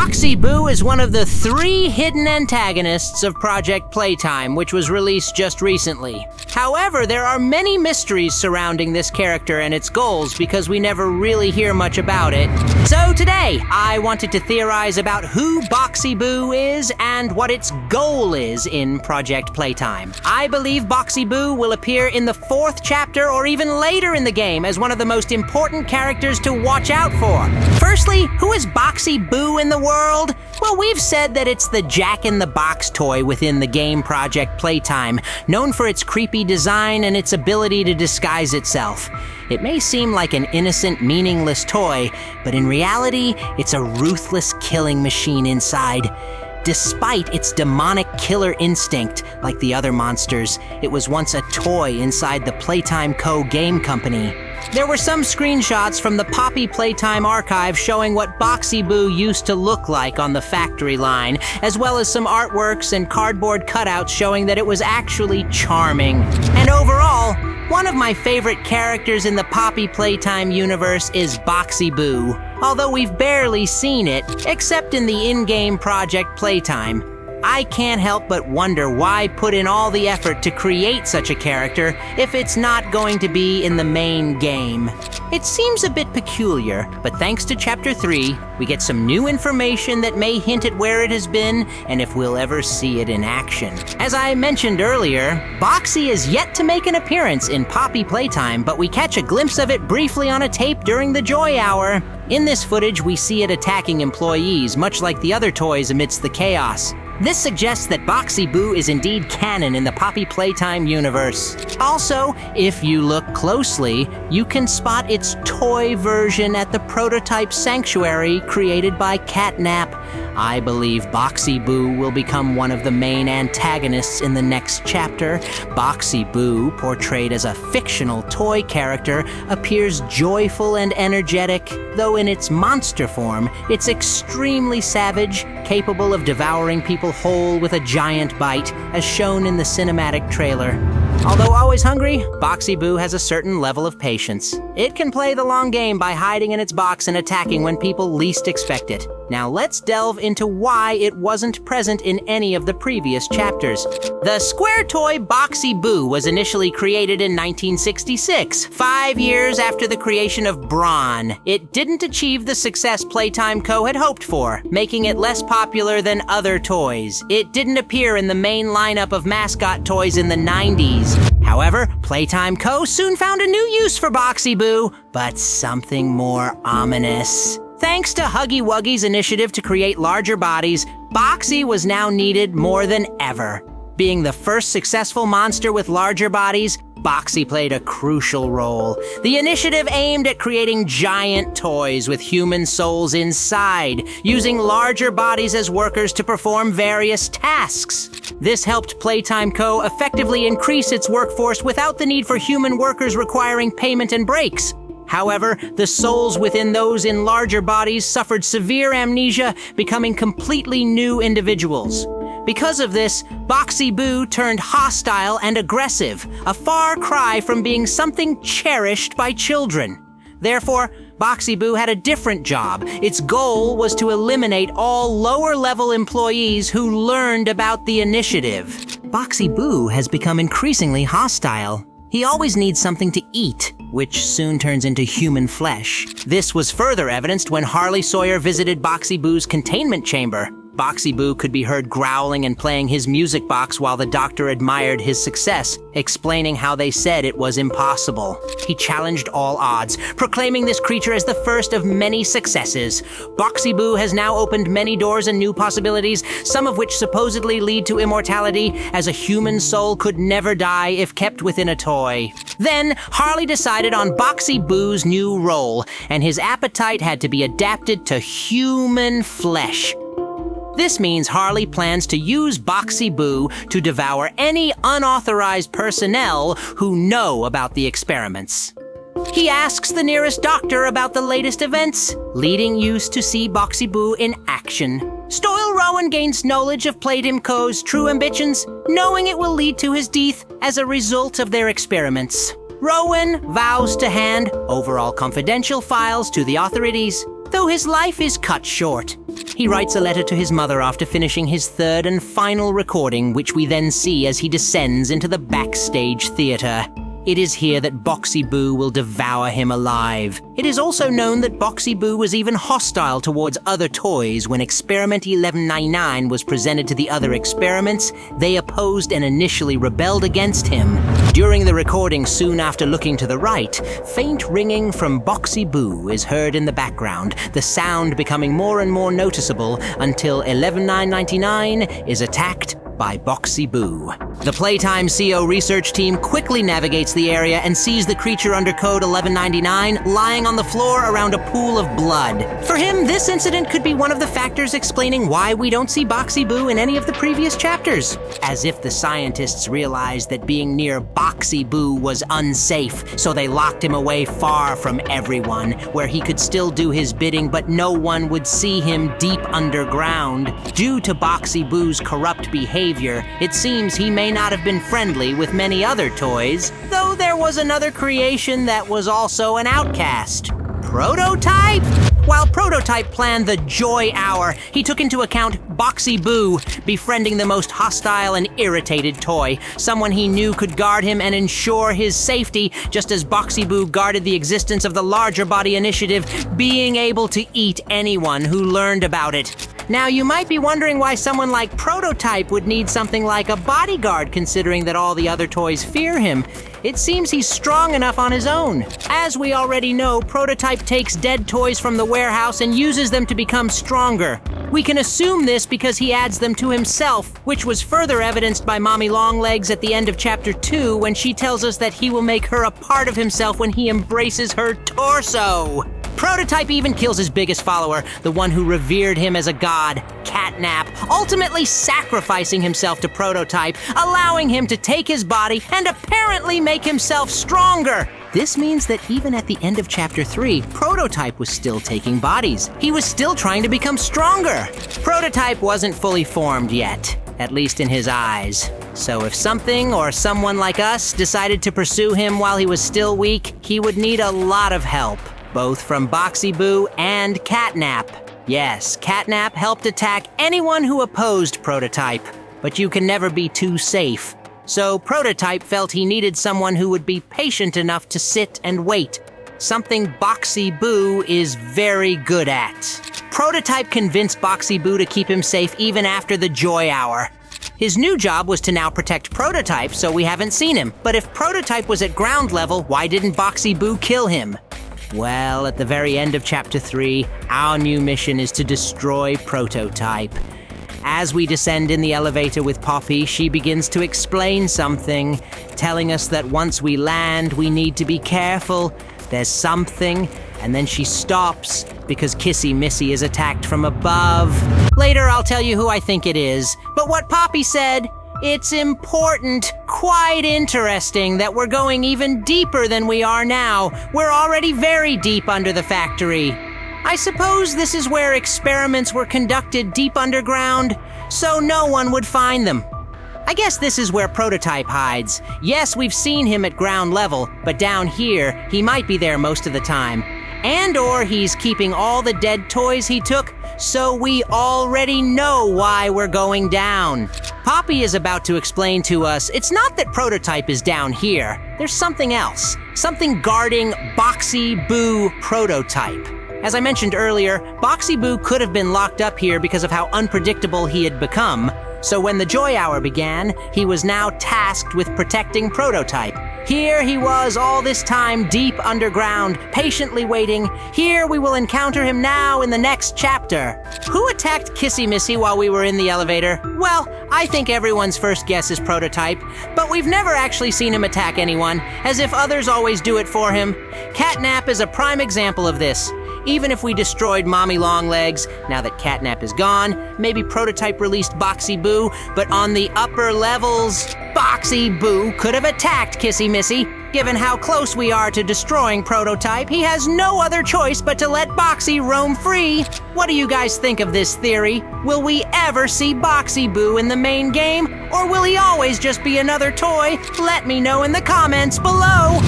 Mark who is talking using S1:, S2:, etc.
S1: Boxy Boo is one of the 3 hidden antagonists of Project Playtime, which was released just recently. However, there are many mysteries surrounding this character and its goals because we never really hear much about it. So today, I wanted to theorize about who Boxy Boo is and what its goal is in Project Playtime. I believe Boxy Boo will appear in the 4th chapter or even later in the game as one of the most important characters to watch out for. Firstly, who is Boxy Boo in the world? Well, we've said that it's the Jack-in-the-Box toy within the game Project Playtime, known for its creepy design and its ability to disguise itself. It may seem like an innocent, meaningless toy, but in reality, it's a ruthless killing machine inside. Despite its demonic killer instinct, like the other monsters, it was once a toy inside the Playtime Co. game company. There were some screenshots from the Poppy Playtime archive showing what Boxy Boo used to look like on the factory line, as well as some artworks and cardboard cutouts showing that it was actually charming. And overall, one of my favorite characters in the Poppy Playtime universe is Boxy Boo, although we've barely seen it, except in the in-game Project Playtime. I can't help but wonder why put in all the effort to create such a character if it's not going to be in the main game. It seems a bit peculiar, but thanks to Chapter 3, we get some new information that may hint at where it has been and if we'll ever see it in action. As I mentioned earlier, Boxy is yet to make an appearance in Poppy Playtime, but we catch a glimpse of it briefly on a tape during the Joy Hour. In this footage, we see it attacking employees, much like the other toys amidst the chaos. This suggests that Boxy Boo is indeed canon in the Poppy Playtime universe. Also, if you look closely, you can spot its toy version at the prototype sanctuary created by Catnap. I believe Boxy Boo will become one of the main antagonists in the next chapter. Boxy Boo, portrayed as a fictional toy character, appears joyful and energetic, though in its monster form, it's extremely savage, capable of devouring people whole with a giant bite, as shown in the cinematic trailer. Although always hungry, Boxy Boo has a certain level of patience. It can play the long game by hiding in its box and attacking when people least expect it. Now let's delve into why it wasn't present in any of the previous chapters. The square toy Boxy Boo was initially created in 1966, 5 years after the creation of Brawn. It didn't achieve the success Playtime Co. had hoped for, making it less popular than other toys. It didn't appear in the main lineup of mascot toys in the 90s. However, Playtime Co. soon found a new use for Boxy Boo, but something more ominous. Thanks to Huggy Wuggy's initiative to create larger bodies, Boxy was now needed more than ever. Being the first successful monster with larger bodies, Boxy played a crucial role. The initiative aimed at creating giant toys with human souls inside, using larger bodies as workers to perform various tasks. This helped Playtime Co. effectively increase its workforce without the need for human workers requiring payment and breaks. However, the souls within those in larger bodies suffered severe amnesia, becoming completely new individuals. Because of this, Boxy Boo turned hostile and aggressive, a far cry from being something cherished by children. Therefore, Boxy Boo had a different job. Its goal was to eliminate all lower-level employees who learned about the initiative. Boxy Boo has become increasingly hostile. He always needs something to eat, which soon turns into human flesh. This was further evidenced when Harley Sawyer visited Boxy Boo's containment chamber. Boxy Boo could be heard growling and playing his music box while the doctor admired his success, explaining how they said it was impossible. He challenged all odds, proclaiming this creature as the first of many successes. Boxy Boo has now opened many doors and new possibilities, some of which supposedly lead to immortality, as a human soul could never die if kept within a toy. Then, Harley decided on Boxy Boo's new role, and his appetite had to be adapted to human flesh. This means Harley plans to use Boxy Boo to devour any unauthorized personnel who know about the experiments. He asks the nearest doctor about the latest events, leading use to see Boxy Boo in action. Stoyle Rowan gains knowledge of Playtime Co.'s true ambitions, knowing it will lead to his death as a result of their experiments. Rowan vows to hand overall confidential files to the authorities. though his life is cut short. He writes a letter to his mother after finishing his third and final recording, which we then see as he descends into the backstage theater. It is here that Boxy Boo will devour him alive. It is also known that Boxy Boo was even hostile towards other toys when Experiment 1199 was presented to the other experiments. They opposed and initially rebelled against him. During the recording, soon after looking to the right, faint ringing from Boxy Boo is heard in the background, the sound becoming more and more noticeable until 11999 is attacked by Boxy Boo. The Playtime CO research team quickly navigates the area and sees the creature under code 1199 lying on the floor around a pool of blood. For him, this incident could be one of the factors explaining why we don't see Boxy Boo in any of the previous chapters. As if the scientists realized that being near Boxy Boo was unsafe, so they locked him away far from everyone, where he could still do his bidding but no one would see him deep underground. Due to Boxy Boo's corrupt behavior, it seems he may not have been friendly with many other toys, though there was another creation that was also an outcast. Prototype? While Prototype planned the Joy Hour, he took into account Boxy Boo, befriending the most hostile and irritated toy, someone he knew could guard him and ensure his safety, just as Boxy Boo guarded the existence of the larger body initiative, being able to eat anyone who learned about it. Now, you might be wondering why someone like Prototype would need something like a bodyguard, considering that all the other toys fear him. It seems he's strong enough on his own. As we already know, Prototype takes dead toys from the warehouse and uses them to become stronger. We can assume this because he adds them to himself, which was further evidenced by Mommy Longlegs at the end of Chapter 2 when she tells us that he will make her a part of himself when he embraces her torso. Prototype even kills his biggest follower, the one who revered him as a god, Catnap, ultimately sacrificing himself to Prototype, allowing him to take his body and apparently make himself stronger. This means that even at the end of Chapter 3, Prototype was still taking bodies. He was still trying to become stronger. Prototype wasn't fully formed yet, at least in his eyes. So if something or someone like us decided to pursue him while he was still weak, he would need a lot of help, both from Boxy Boo and Catnap. Yes, Catnap helped attack anyone who opposed Prototype, but you can never be too safe. So Prototype felt he needed someone who would be patient enough to sit and wait, something Boxy Boo is very good at. Prototype convinced Boxy Boo to keep him safe even after the Joy Hour. His new job was to now protect Prototype, so we haven't seen him. But if Prototype was at ground level, why didn't Boxy Boo kill him? Well, at the very end of Chapter 3, our new mission is to destroy Prototype. As we descend in the elevator with Poppy, she begins to explain something, telling us that once we land, we need to be careful. There's something, and then she stops because Kissy Missy is attacked from above. Later, I'll tell you who I think it is. But what Poppy said, it's important, quite interesting that we're going even deeper than we are now. We're already very deep under the factory. I suppose this is where experiments were conducted deep underground, so no one would find them. I guess this is where Prototype hides. Yes, we've seen him at ground level, but down here, he might be there most of the time. And/or he's keeping all the dead toys he took, so we already know why we're going down. Poppy is about to explain to us, it's not that Prototype is down here. There's something else. Something guarding Boxy Boo Prototype. As I mentioned earlier, Boxy Boo could have been locked up here because of how unpredictable he had become. So when the Joy Hour began, he was now tasked with protecting Prototype. Here he was all this time deep underground, patiently waiting. Here we will encounter him now in the next chapter. Who attacked Kissy Missy while we were in the elevator? Well, I think everyone's first guess is Prototype, but we've never actually seen him attack anyone, as if others always do it for him. Catnap is a prime example of this. Even if we destroyed Mommy Longlegs, now that Catnap is gone, maybe Prototype released Boxy Boo, but on the upper levels, Boxy Boo could have attacked Kissy Missy. Given how close we are to destroying Prototype, he has no other choice but to let Boxy roam free. What do you guys think of this theory? Will we ever see Boxy Boo in the main game, or will he always just be another toy? Let me know in the comments below.